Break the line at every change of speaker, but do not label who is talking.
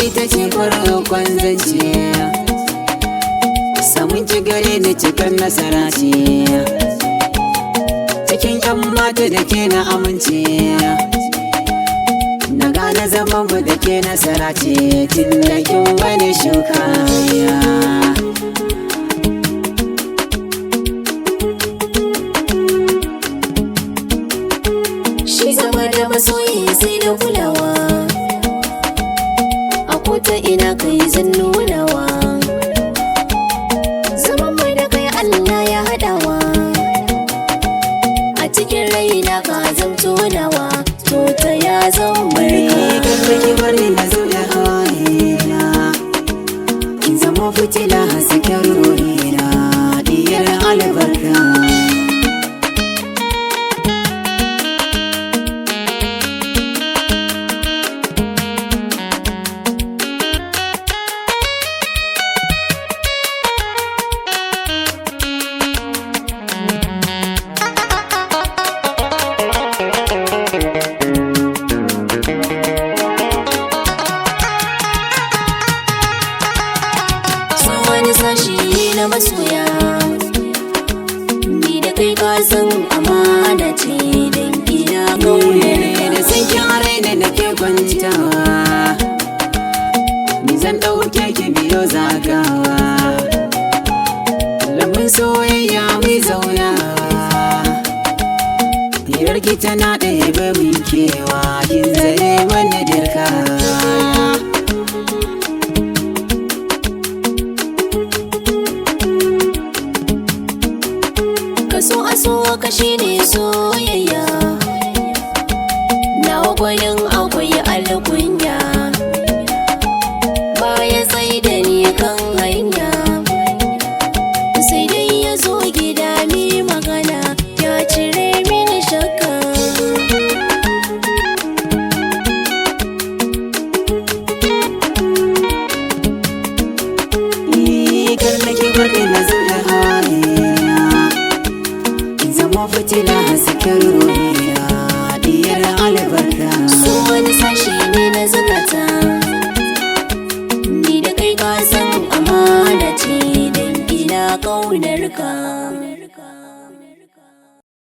ita ce farkon zance, samun ki gare ni cikin nasara ce, cikin yan mata da ke na amince, na gane zaman mu da ke nasara ce, tun da kin bani shuka.
Shi zama da masoyi sai da kulawa, a kota ina kai zan nunawa, zaman mai da kai Allah ya haɗawa, a cikin raina ka zamto nawa, to ta ya zan barka.
Karfe ki bari na zo da hawayena, kin zama fitila hasken ruhina, diyar albarka.
Sashi na masoya, ni da kai ka san amana ce, dan ina kaunar ka.
Da san kin raina nake kwantawa, ni zan ɗauke ki biyo zagawa, lamun soyayya mai zaunawa, hirar ki tana ɗaya ba min kewa, kin zare mana dirka.
Kaso aso ka shine soyayya, nawa gwanin akwai alkunya, baya sai da ni kan hanya, sai dai ya zo gida mi magana, ya cire mini shakka.
Kar nake bari na zo da hawayena, zama fitila hasken ruhina, diyar albarka.
So wani sashi ne na zukata, ni da kai ka san amana ce, dan ina kaunar ka.